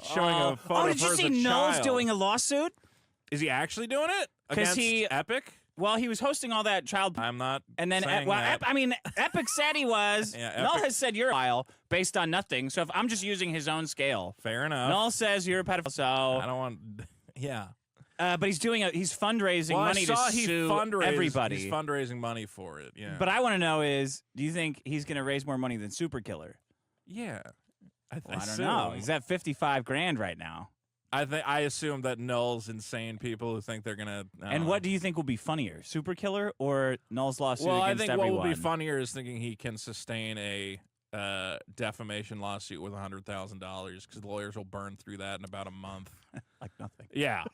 showing a photo. Oh, did you see Null's doing a lawsuit? Is he actually doing it against Epic? Well, he was hosting all that child. I'm not. And then, saying that. that. I mean, Epic said he was. Yeah, Null has said you're a pedophile based on nothing. So if I'm just using his own scale, fair enough. Null says you're a pedophile. So I don't want. Yeah. But he's fundraising money to sue everybody. He's fundraising money for it. Yeah. But I want to know is, do you think he's going to raise more money than Super Killer? Yeah. I don't know. He's at 55 grand right now. I assume that Null's insane people who think they're gonna. And what do you think will be funnier, Super Killer or Null's lawsuit against everyone? Well, I think what will be funnier is thinking he can sustain a defamation lawsuit with $100,000 because lawyers will burn through that in about a month. Like nothing. Yeah.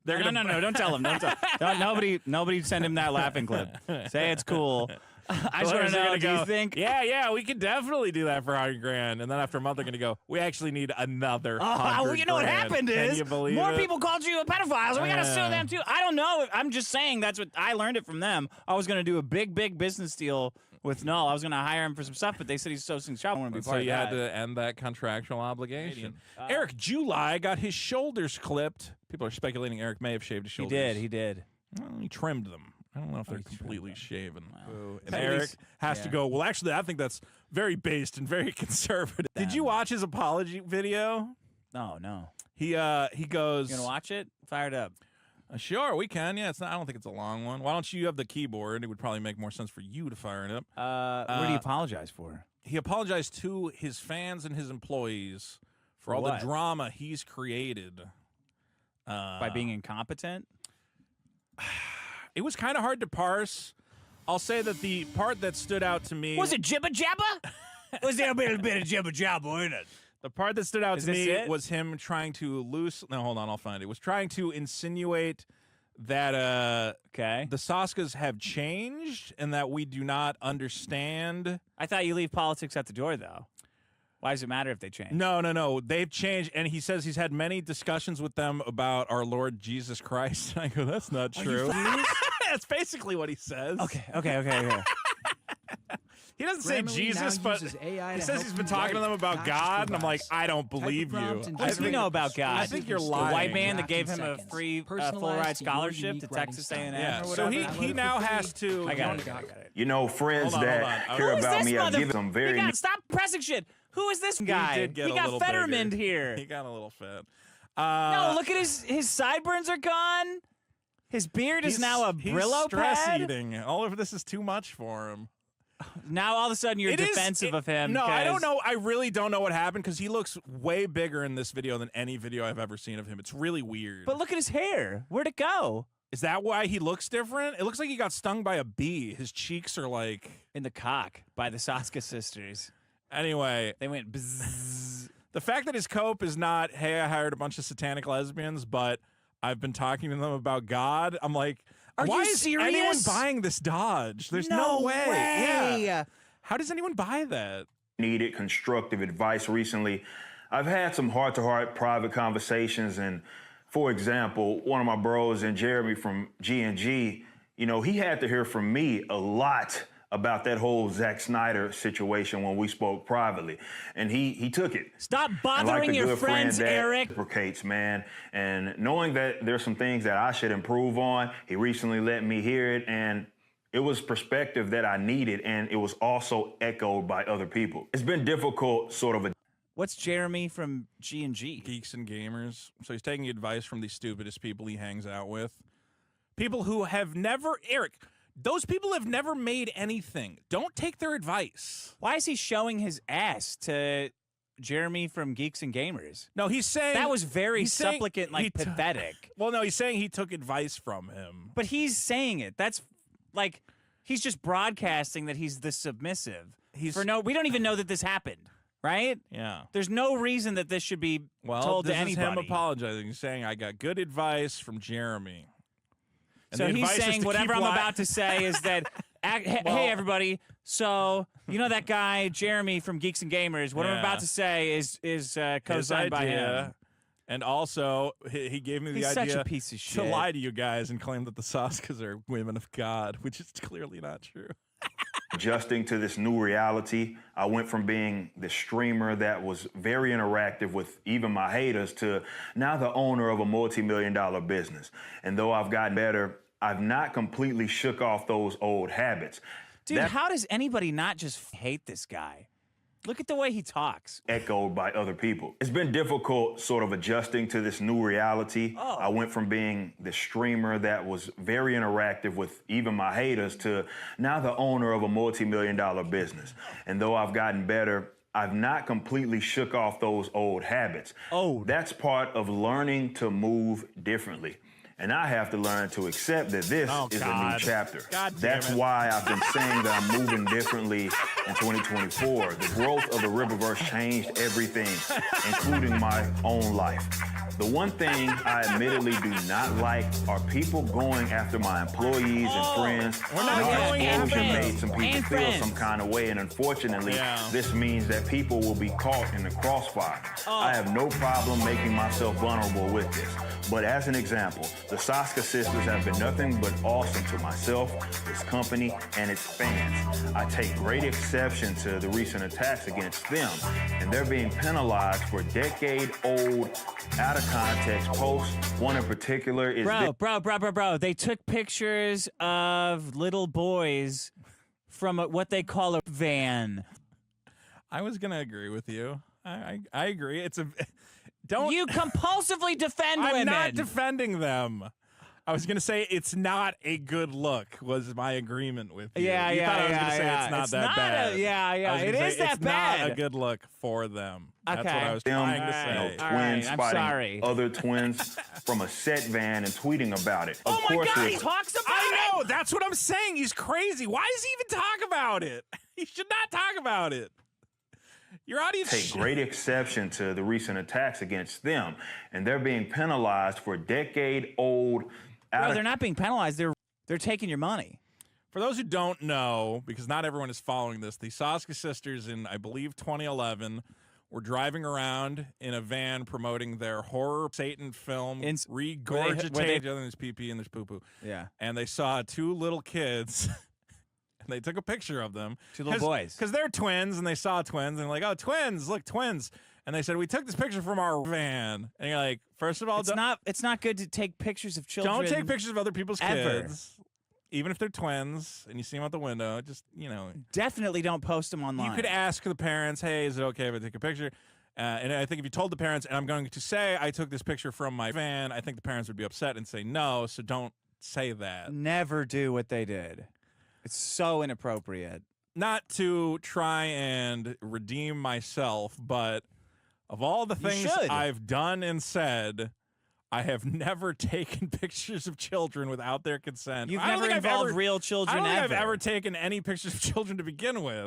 No, don't tell him. Don't tell. Nobody send him that laughing clip. Say it's cool. I just want to know, do you think? Yeah, we could definitely do that for $100,000. And then after a month, they're going to go, we actually need another $100,000. You know what happened is, more it? people called you a pedophile, so we got to sue them too. I don't know. I'm just saying that's what I learned it from them. I was going to do a big business deal with Null. I was going to hire him for some stuff, but they said he's so child. I want to be part of that. So you had to end that contractual obligation. Eric July got his shoulders clipped. People are speculating Eric may have shaved his shoulders. He did. Well, he trimmed them. I don't know if they're completely shaven. Wow. And Eric has to go, well, actually, I think that's very based and very conservative. Did you watch his apology video? No. He goes... You gonna watch it? Fire it up. Sure, we can. Yeah, I don't think it's a long one. Why don't you have the keyboard? It would probably make more sense for you to fire it up. What did he apologize for? He apologized to his fans and his employees for all the drama he's created. By being incompetent? It was kind of hard to parse. I'll say that the part that stood out to me... Was it jibba jabba? Was there a little bit of jibba jabba in it? The part that stood out to me was him trying to No, hold on, I'll find it. Was trying to insinuate that the Saskas have changed and that we do not understand. I thought you leave politics at the door, though. Why does it matter if they change? No. They've changed, and he says he's had many discussions with them about our Lord Jesus Christ. And I go, that's not true. That's basically what he says. Okay. He doesn't say Jesus, but he says he's been talking to them about God, and I'm like, I don't believe you. What does he know about God? I think you're lying. The white man that gave him a free full-ride scholarship to Texas A&M. Yeah, so he now has to. I got it. You know, friends that care about me, I give them very. Stop pressing shit. Who is this guy? He got Fetterman here. He got a little fit. No, look at his sideburns are gone. His beard is now a Brillo stress pad. eating. All of this is too much for him. Now all of a sudden you're defensive of him. No, I don't know. I really don't know what happened because he looks way bigger in this video than any video I've ever seen of him. It's really weird. But look at his hair. Where'd it go? Is that why he looks different? It looks like he got stung by a bee. His cheeks are like... in the cock by the Saska sisters. Anyway. They went bzzz. The fact that his cope is not, hey, I hired a bunch of satanic lesbians, but I've been talking to them about God. I'm like, why is anyone buying this Dodge? There's no way. Yeah. How does anyone buy that? Needed constructive advice recently. I've had some heart-to-heart private conversations, and for example, one of my bros, and Jeremy from G&G, you know, he had to hear from me a lot about that whole Zack Snyder situation when we spoke privately, and he took it. Stop bothering your friends, Eric. Reciprocates, man, and knowing that there's some things that I should improve on, he recently let me hear it, and it was perspective that I needed, and it was also echoed by other people. It's been difficult, sort of. What's Jeremy from G&G? Geeks and Gamers. So he's taking advice from the stupidest people he hangs out with. People who have never, Eric, those people have never made anything. Don't take their advice. Why is he showing his ass to Jeremy from Geeks and Gamers? No, he's saying... that was very supplicant, like pathetic. Well, no, he's saying he took advice from him. But he's saying it. That's like, he's just broadcasting that he's the submissive. We don't even know that this happened, right? Yeah. There's no reason that this should be told to anybody. This is him apologizing. He's saying, I got good advice from Jeremy. And so he's saying whatever I'm about to say is that, hey, everybody, so you know that guy, Jeremy from Geeks and Gamers, what I'm about to say is co-signed by him. And also, he gave me the idea such a piece of shit. to lie to you guys and claim that the Saskas are women of God, which is clearly not true. adjusting to this new reality. I went from being the streamer that was very interactive with even my haters to now the owner of a multi-million-dollar business. And though I've gotten better, I've not completely shook off those old habits. Dude, how does anybody not just hate this guy? Look at the way he talks. Echoed by other people. It's been difficult sort of adjusting to this new reality. I went from being the streamer that was very interactive with even my haters to now the owner of a multi-million-dollar business. And though I've gotten better, I've not completely shook off those old habits. That's part of learning to move differently. And I have to learn to accept that this is a new chapter. That's why I've been saying that I'm moving differently in 2024. The growth of the Riververse changed everything, including my own life. The one thing I admittedly do not like are people going after my employees and friends. We're not going after them. Made some people feel some kind of way, and unfortunately, this means that people will be caught in the crossfire. I have no problem making myself vulnerable with this. But as an example, the Saska sisters have been nothing but awesome to myself, this company, and its fans. I take great exception to the recent attacks against them, and they're being penalized for decade-old, out-of-context posts. One in particular is... Bro. They took pictures of little boys from what they call a van. I was going to agree with you. I agree. It's a... You compulsively defend women. I'm not defending them. I was going to say it's not a good look was my agreement with you. Yeah, you thought I was going to say yeah. it's not that bad. It is that bad. It's not a good look for them. Okay. That's what I was trying to say. Twins I'm spotting sorry. other twins from a set van and tweeting about it. Of my course, God, he talks about it. I know. That's what I'm saying. He's crazy. Why does he even talk about it? He should not talk about it. Your audience take great exception to the recent attacks against them, and they're being penalized for decade-old... they're not being penalized. They're taking your money. For those who don't know, because not everyone is following this, the Saska sisters in, I believe, 2011 were driving around in a van promoting their horror Satan film, regurgitating. There's pee-pee and there's poo-poo. Yeah. And they saw two little kids... And they took a picture of them. Two little boys. Because they're twins, and they saw twins, and they're like, oh, twins, look, twins. And they said, we took this picture from our van. And you're like, first of all... It's not good to take pictures of children. Don't take pictures of other people's kids. Even if they're twins, and you see them out the window, just, Definitely don't post them online. You could ask the parents, hey, is it okay if I take a picture? And I think if you told the parents, and I'm going to say I took this picture from my van, I think the parents would be upset and say no, so don't say that. Never do what they did. It's so inappropriate. Not to try and redeem myself, but of all the things I've done and said, I have never taken pictures of children without their consent. You've never involved real children I don't think ever. I've ever taken any pictures of children to begin with.